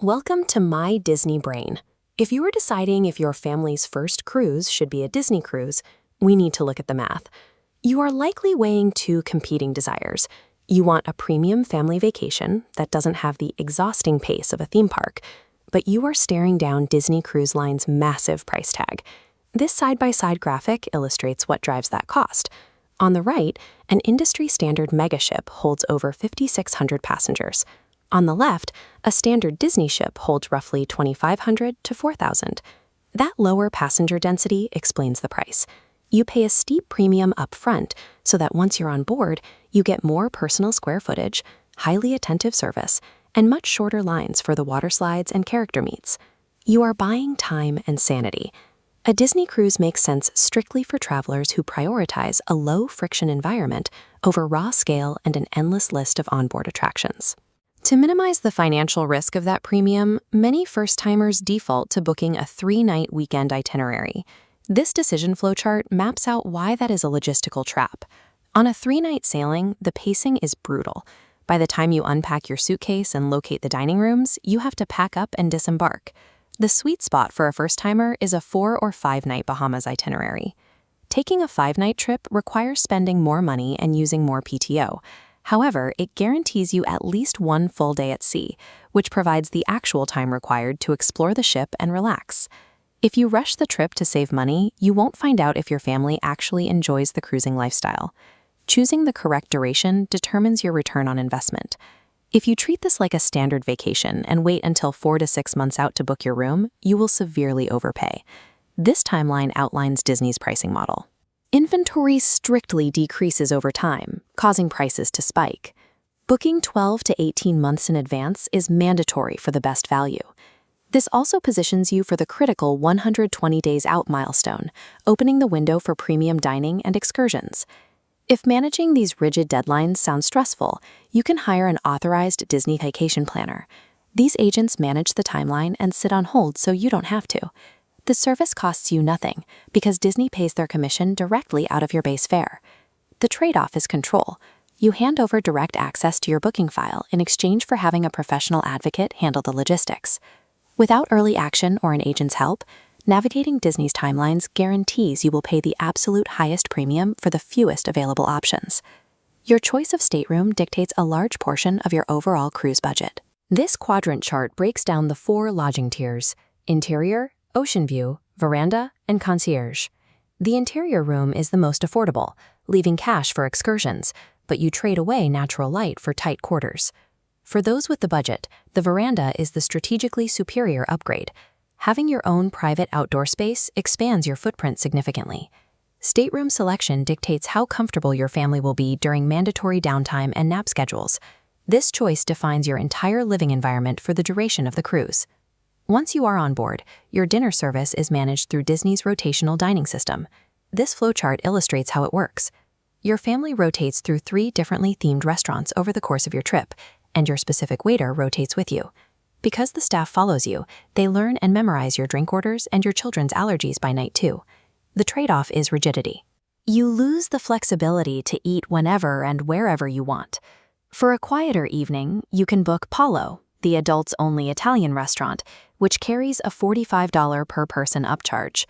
Welcome to My Disney Brain. If you are deciding if your family's first cruise should be a Disney cruise, we need to look at the math. You are likely weighing two competing desires. You want a premium family vacation that doesn't have the exhausting pace of a theme park, but you are staring down Disney Cruise Line's massive price tag. This side-by-side graphic illustrates what drives that cost. On the right, an industry-standard megaship holds over 5,600 passengers. On the left, a standard Disney ship holds roughly 2,500 to 4,000. That lower passenger density explains the price. You pay a steep premium up front so that once you're on board, you get more personal square footage, highly attentive service, and much shorter lines for the water slides and character meets. You are buying time and sanity. A Disney cruise makes sense strictly for travelers who prioritize a low-friction environment over raw scale and an endless list of onboard attractions. To minimize the financial risk of that premium, many first-timers default to booking a 3-night weekend itinerary. This decision flowchart maps out why that is a logistical trap. On a 3-night sailing, the pacing is brutal. By the time you unpack your suitcase and locate the dining rooms, you have to pack up and disembark. The sweet spot for a first-timer is a 4- or 5-night Bahamas itinerary. Taking a 5-night trip requires spending more money and using more PTO. However, it guarantees you at least one full day at sea, which provides the actual time required to explore the ship and relax. If you rush the trip to save money, you won't find out if your family actually enjoys the cruising lifestyle. Choosing the correct duration determines your return on investment. If you treat this like a standard vacation and wait until 4 to 6 months out to book your room, you will severely overpay. This timeline outlines Disney's pricing model. Inventory strictly decreases over time, causing prices to spike. Booking 12 to 18 months in advance is mandatory for the best value. This also positions you for the critical 120 days out milestone, opening the window for premium dining and excursions. If managing these rigid deadlines sounds stressful, you can hire an authorized Disney vacation planner. These agents manage the timeline and sit on hold so you don't have to. The service costs you nothing because Disney pays their commission directly out of your base fare. The trade-off is control. You hand over direct access to your booking file in exchange for having a professional advocate handle the logistics. Without early action or an agent's help, navigating Disney's timelines guarantees you will pay the absolute highest premium for the fewest available options. Your choice of stateroom dictates a large portion of your overall cruise budget. This quadrant chart breaks down the 4 lodging tiers: interior, Oceanview, Verandah, and Concierge. The interior room is the most affordable, leaving cash for excursions, but you trade away natural light for tight quarters. For those with the budget, the Verandah is the strategically superior upgrade. Having your own private outdoor space expands your footprint significantly. Stateroom selection dictates how comfortable your family will be during mandatory downtime and nap schedules. This choice defines your entire living environment for the duration of the cruise. Once you are on board, your dinner service is managed through Disney's rotational dining system. This flowchart illustrates how it works. Your family rotates through 3 differently themed restaurants over the course of your trip, and your specific waiter rotates with you. Because the staff follows you, they learn and memorize your drink orders and your children's allergies by night 2. The trade-off is rigidity. You lose the flexibility to eat whenever and wherever you want. For a quieter evening, you can book Palo, the adults-only Italian restaurant, which carries a $45 per person upcharge.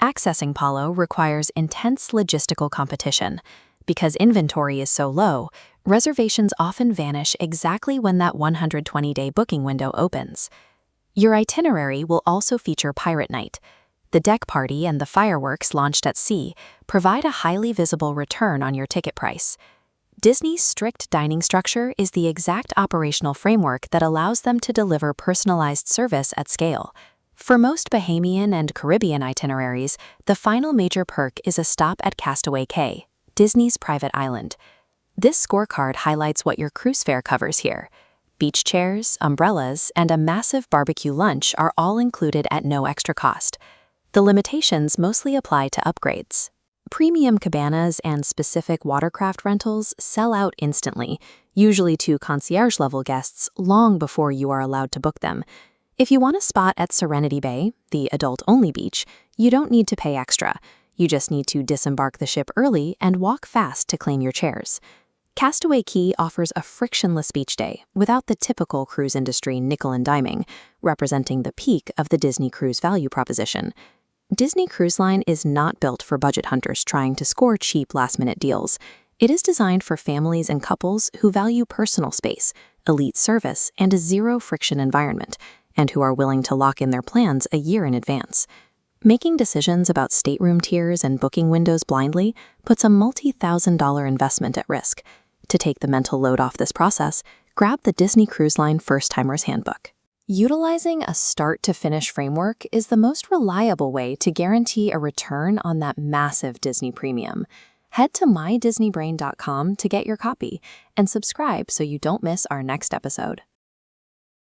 Accessing Palo requires intense logistical competition. Because inventory is so low, reservations often vanish exactly when that 120-day booking window opens. Your itinerary will also feature Pirate Night. The deck party and the fireworks launched at sea provide a highly visible return on your ticket price. Disney's strict dining structure is the exact operational framework that allows them to deliver personalized service at scale. For most Bahamian and Caribbean itineraries, the final major perk is a stop at Castaway Cay, Disney's private island. This scorecard highlights what your cruise fare covers here. Beach chairs, umbrellas, and a massive barbecue lunch are all included at no extra cost. The limitations mostly apply to upgrades. Premium cabanas and specific watercraft rentals sell out instantly, usually to concierge-level guests long before you are allowed to book them. If you want a spot at Serenity Bay, the adult-only beach, you don't need to pay extra. You just need to disembark the ship early and walk fast to claim your chairs. Castaway Cay offers a frictionless beach day without the typical cruise industry nickel and diming, representing the peak of the Disney Cruise value proposition. Disney Cruise Line is not built for budget hunters trying to score cheap last-minute deals. It is designed for families and couples who value personal space, elite service, and a zero-friction environment, and who are willing to lock in their plans a year in advance. Making decisions about stateroom tiers and booking windows blindly puts a multi-thousand-dollar investment at risk. To take the mental load off this process, grab the Disney Cruise Line First Timer's Handbook. Utilizing a start-to-finish framework is the most reliable way to guarantee a return on that massive Disney premium. Head to mydisneybrain.com to get your copy and subscribe so you don't miss our next episode.